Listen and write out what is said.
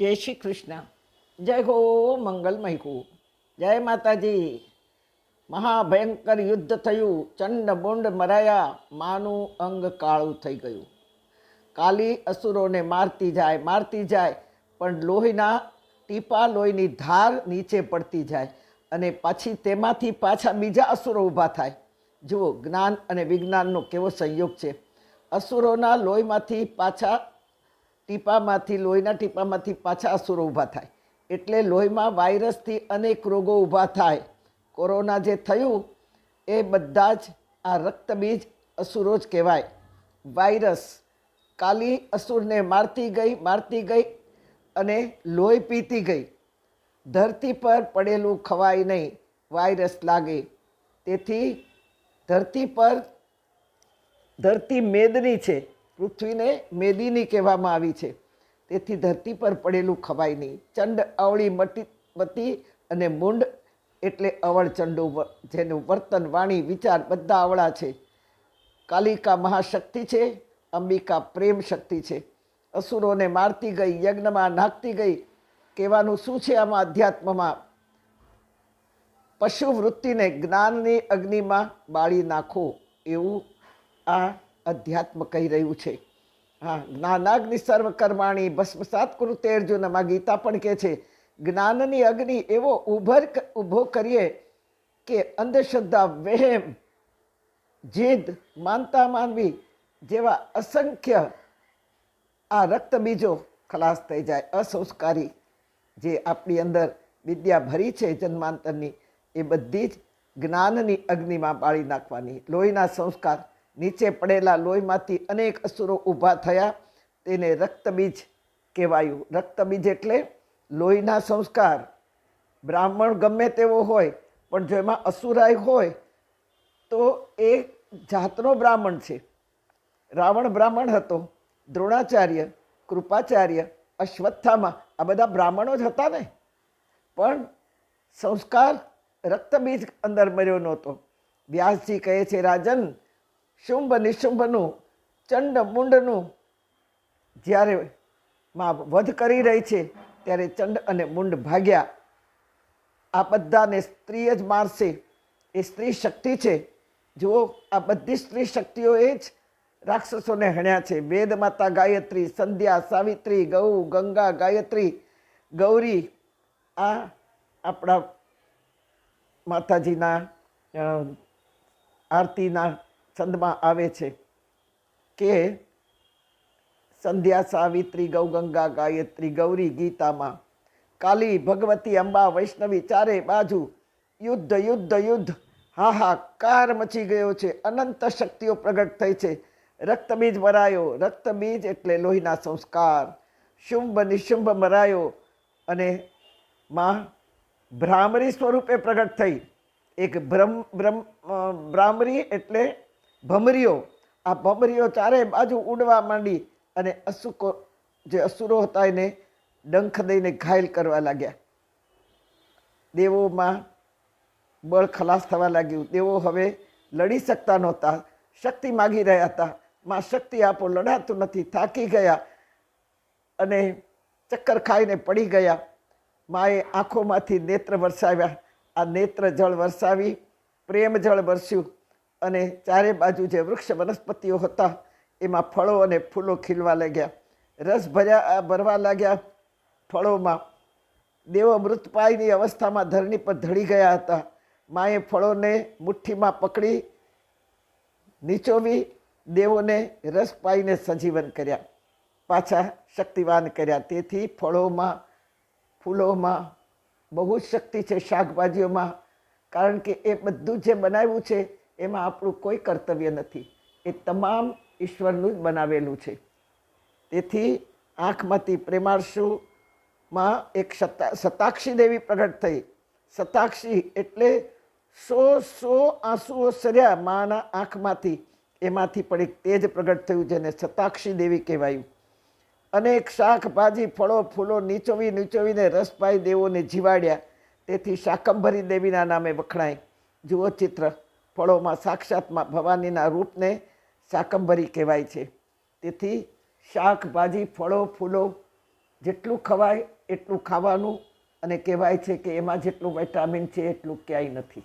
જય શ્રી કૃષ્ણ. જય હો મંગલમય હો. જય માતાજી. મહાભયંકર યુદ્ધ થયું. ચંડ બોંડ મરાયા. માનું અંગ કાળું થઈ ગયું. કાલી અસુરોને મારતી જાય, પણ લોહીના ટીપા, લોહીની ધાર નીચે પડતી જાય અને પછી તેમાંથી પાછા બીજા અસુરો ઊભા થાય. જુઓ, જ્ઞાન અને વિજ્ઞાનનો કેવો સંયોગ છે. અસુરોના લોહીમાંથી પાછા લોહીના ટીપામાંથી પાછા અસુરો ઊભા થાય. એટલે લોહીમાં વાયરસથી અનેક રોગો ઊભા થાય. કોરોના જે થયું એ બધા જ આ રક્તબીજ અસુરો જ કહેવાય. વાયરસ કાલી અસુરને મારતી ગઈ અને લોહી પીતી ગઈ. ધરતી પર પડેલું ખવાય નહીં, વાયરસ લાગે. તેથી ધરતી મેદની છે, પૃથ્વીને મેદીની કહેવામાં આવી છે. તેથી ધરતી પર પડેલું ખવાય નહીં. ચંડ અવળી મતી અને મુંડ એટલે અવળ ચંડુ, જેનું વર્તન, વાણી, વિચાર બધા અવળા છે. કાલિકા મહાશક્તિ છે, અંબિકા પ્રેમ શક્તિ છે. અસુરોને મારતી ગઈ, યજ્ઞમાં નાખતી ગઈ. કહેવાનું શું છે આમાં અધ્યાત્મમાં? પશુ વૃત્તિને જ્ઞાનની અગ્નિમાં બાળી નાખો, એવું આ અધ્યાત્મ કહી રહ્યું છે. હા, જ્ઞાનાગ્નિ સર્વકર્માણી ભસ્મસાત કુરુતે અર્જુનમાં ગીતા પણ કહે છે. જ્ઞાનની અગ્નિ એવો ઊભો કરીએ કે અંધશ્રદ્ધા, વહેમ, જીદ, માનતા માનવી જેવા અસંખ્ય આ રક્તબીજો ખલાસ થઈ જાય. અસંસ્કારી જે આપણી અંદર વિદ્યા ભરી છે જન્માંતરની, એ બધી જ જ્ઞાનની અગ્નિમાં બાળી નાખવાની. લોહીના સંસ્કાર, નીચે પડેલા લોહીમાંથી અનેક અસુરો ઊભા થયા, તેને રક્તબીજ કહેવાયું. રક્તબીજ એટલે લોહીના સંસ્કાર. બ્રાહ્મણ ગમે તેવો હોય, પણ જો એમાં અસુરાય હોય તો એ જાતનો બ્રાહ્મણ છે. રાવણ બ્રાહ્મણ હતો, દ્રોણાચાર્ય, કૃપાચાર્ય, અશ્વત્થામા, આ બધા બ્રાહ્મણો જ હતા ને. પણ સંસ્કાર રક્તબીજ અંદર મર્યો નહોતો. વ્યાસજી કહે છે, રાજન, શુંભ નિશુંભનું, ચંડ મુંડનું જ્યારે માં વધ કરી રહી છે ત્યારે ચંડ અને મુંડ ભાગ્યા. આ બધાને સ્ત્રી જ મારશે, એ સ્ત્રી શક્તિ છે. જુઓ, આ બધી સ્ત્રી શક્તિઓએ જ રાક્ષસોને હણ્યા છે. વેદ માતા ગાયત્રી, સંધ્યા, સાવિત્રી, ગૌ, ગંગા, ગાયત્રી, ગૌરી, આ આપણા માતાજીના આરતીના છંદમાં આવે છે કે સંધ્યા, સાવિત્રી, ગૌ, ગંગા, ગાયત્રી, ગૌરી ગીતામાં. કાલી, ભગવતી, અંબા, વૈષ્ણવી, ચારે બાજુ યુદ્ધ યુદ્ધ યુદ્ધ, હાહાકાર મચી ગયો છે. અનંત શક્તિઓ પ્રગટ થઈ છે. રક્તબીજ મરાયો. રક્તબીજ એટલે લોહીના સંસ્કાર. શુંભ નિશુંભ મરાયો અને માં ભ્રામરી સ્વરૂપે પ્રગટ થઈ. એક ભ્રામરી એટલે ભમરીઓ. આ ભમરીઓ ચારે બાજુ ઉડવા માંડી અને અસુરો હતા એને ડંખ દઈને ઘાયલ કરવા લાગ્યા. દેવોમાં બળ ખલાસ થવા લાગ્યું. દેવો હવે લડી શકતા નહોતા, શક્તિ માગી રહ્યા હતા. માં શક્તિ આપો, લડાતું નથી, થાકી ગયા અને ચક્કર ખાઈને પડી ગયા. માએ આંખોમાંથી નેત્ર વરસાવ્યા. આ નેત્ર જળ વરસાવી, પ્રેમ જળ વરસ્યું અને ચારે બાજુ જે વૃક્ષ વનસ્પતિઓ હતા એમાં ફળો અને ફૂલો ખીલવા લાગ્યા. રસ ભરવા લાગ્યા ફળોમાં. દેવો મૃતપાયની અવસ્થામાં ધરણી પર ધડી ગયા હતા. માએ ફળોને મુઠ્ઠીમાં પકડી નીચોવી દેવોને રસ પાઈને સજીવન કર્યા, પાછા શક્તિવાન કર્યા. તેથી ફળોમાં, ફૂલોમાં બહુ જ શક્તિ છે, શાકભાજીઓમાં. કારણ કે એ બધું જે બનાવ્યું છે એમાં આપણું કોઈ કર્તવ્ય નથી. એ તમામ ઈશ્વરનું જ બનાવેલું છે. તેથી આંખમાંથી પ્રેમાર્ષુમાં એક શતાક્ષી દેવી પ્રગટ થઈ. શતાક્ષી એટલે 100 આંસુઓ સર્યા માના આંખમાંથી. એમાંથી પણ એક તેજ પ્રગટ થયું, જેને શતાક્ષી દેવી કહેવાયું. અનેક શાકભાજી, ફળો, ફૂલો નીચોવીને રસપાઈ દેવોને જીવાડ્યા. તેથી શાકંભરી દેવીના નામે વખણાય. જુઓ ચિત્ર, ફળોમાં સાક્ષાતમાં ભવાનીના રૂપને શાકંભરી કહેવાય છે. તેથી શાકભાજી, ફળો, ફૂલો જેટલું ખવાય એટલું ખાવાનું, અને કહેવાય છે કે એમાં જેટલું વિટામિન છે એટલું ક્યાંય નથી.